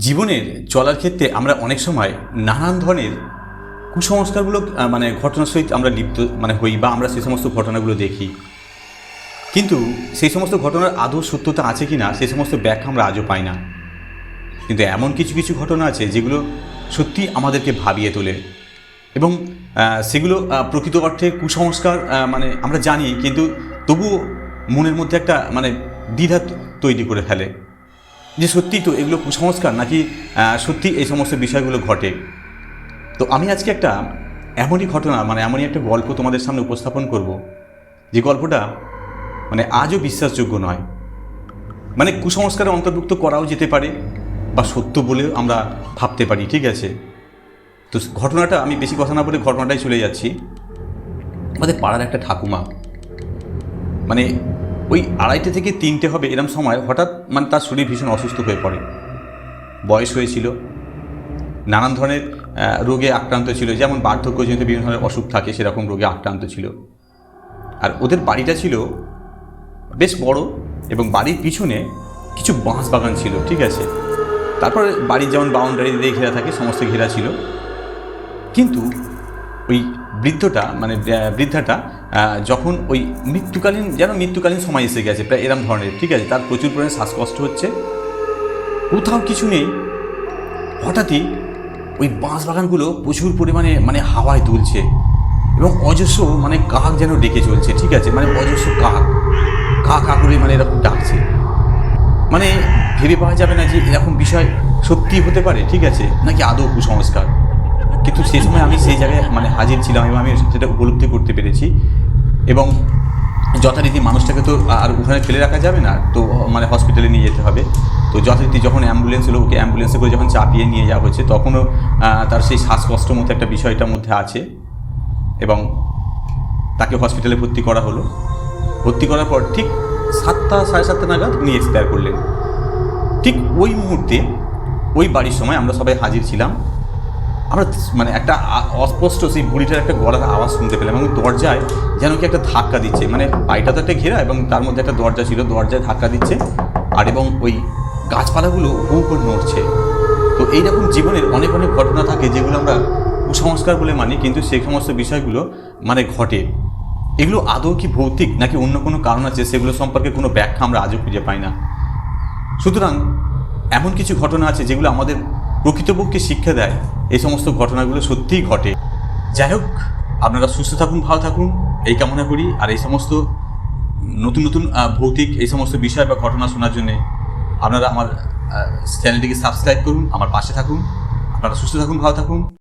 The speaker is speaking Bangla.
জীবনের চলার ক্ষেত্রে আমরা অনেক সময় নানান ধরনের কুসংস্কারগুলো ঘটনার সহিত আমরা লিপ্ত হই বা আমরা সেই সমস্ত ঘটনাগুলো দেখি, কিন্তু সেই সমস্ত ঘটনার আদৌ সত্যতা আছে কি না সেই সমস্ত ব্যাখ্যা আমরা আজও পাই না। কিন্তু এমন কিছু কিছু ঘটনা আছে যেগুলো সত্যি আমাদেরকে ভাবিয়ে তোলে এবং সেগুলো প্রকৃত অর্থে কুসংস্কার আমরা জানি, কিন্তু তবুও মনের মধ্যে একটা দ্বিধা তৈরি করে ফেলে যে সত্যিই তো এগুলো কুসংস্কার নাকি সত্যি এই সমস্ত বিষয়গুলো ঘটে। তো আমি আজকে একটা এমনই ঘটনা এমনই একটা গল্প তোমাদের সামনে উপস্থাপন করব, যে গল্পটা আজও বিশ্বাসযোগ্য নয়। কুসংস্কারে অন্তর্ভুক্ত করাও যেতে পারে বা সত্য বলেও আমরা ভাবতে পারি, ঠিক আছে? তো ঘটনাটা আমি বেশি কথা না বলে ঘটনাটাই চলে যাচ্ছি। আমাদের পাড়ার একটা ঠাকুমা ওই 2:30 থেকে 3টে হবে এরম সময় হঠাৎ তার শরীর ভীষণ অসুস্থ হয়ে পড়ে। বয়স হয়েছিল, নানান ধরনের রোগে আক্রান্ত ছিল, যেমন বার্ধক্যজনিত বিভিন্ন ধরনের অসুখ থাকে সেরকম রোগে আক্রান্ত ছিল। আর ওদের বাড়িটা ছিল বেশ বড় এবং বাড়ির পিছনে কিছু বাঁশ বাগান ছিল, ঠিক আছে? তারপর বাড়ির যেমন বাউন্ডারি দিয়ে ঘেরা থাকে সমস্ত ঘেরা ছিল, কিন্তু ওই বৃদ্ধাটা যখন ওই মৃত্যুকালীন সময় এসে গেছে প্রায় এরম ধরনের, ঠিক আছে? তার প্রচুর পরিমাণে শ্বাসকষ্ট হচ্ছে, কোথাও কিছু নেই, হঠাৎই ওই বাঁশ বাগানগুলো প্রচুর পরিমাণে হাওয়ায় দুলছে এবং অজস্র কাক যেন ডেকে চলছে, ঠিক আছে? অজস্র কাক কা কা করে এরকম ডাকছে। ভেবে পাওয়া যাবে না যে এরকম বিষয় সত্যি হতে পারে, ঠিক আছে, নাকি আদৌ কুসংস্কার। কিন্তু সেই সময় আমি সেই জায়গায় হাজির ছিলাম এবং আমি সেটা উপলব্ধি করতে পেরেছি। এবং যথারীতি মানুষটাকে তো আর ওখানে ফেলে রাখা যাবে না, তো হসপিটালে নিয়ে যেতে হবে। তো যথারীতি যখন অ্যাম্বুলেন্স এলো, ওকে অ্যাম্বুলেন্সে করে যখন চাপিয়ে নিয়ে যাওয়া হচ্ছে, তখনও তার সেই শ্বাসকষ্টের মধ্যে একটা বিষয়টার মধ্যে আছে এবং তাকে হসপিটালে ভর্তি করা হলো। ভর্তি করার পর ঠিক 7টা সাড়ে 7টা নাগাদ উনি এক্সপায়ার করলেন। ঠিক ওই মুহূর্তে ওই বাড়ির সময় আমরা সবাই হাজির ছিলাম। আমরা একটা অস্পষ্ট সেই বুড়িটার একটা গলার আওয়াজ শুনতে পেলাম এবং দরজায় যেন কি একটা ধাক্কা দিচ্ছে। বাড়িটা তো একটা ঘেরা এবং তার মধ্যে একটা দরজা ছিল, দরজায় ধাক্কা দিচ্ছে আর এবং ওই গাছপালাগুলো হু করে নড়ছে। তো এইরকম জীবনের অনেক অনেক ঘটনা থাকে যেগুলো আমরা কুসংস্কার বলে মানি, কিন্তু সেই সমস্ত বিষয়গুলো ঘটে। এগুলো আদৌ কি ভৌতিক নাকি অন্য কোনো কারণ আছে সেগুলো সম্পর্কে কোনো ব্যাখ্যা আমরা আজও খুঁজে পাই না। সুতরাং এমন কিছু ঘটনা আছে যেগুলো আমাদের প্রকৃতপক্ষে শিক্ষা দেয় এই সমস্ত ঘটনাগুলো সত্যিই ঘটে। যাই হোক, আপনারা সুস্থ থাকুন, ভালো থাকুন এই কামনা করি। আর এই সমস্ত নতুন নতুন ভৌতিক এই সমস্ত বিষয় বা ঘটনা শোনার জন্যে আপনারা আমার চ্যানেলটিকে সাবস্ক্রাইব করুন, আমার পাশে থাকুন। আপনারা সুস্থ থাকুন, ভালো থাকুন।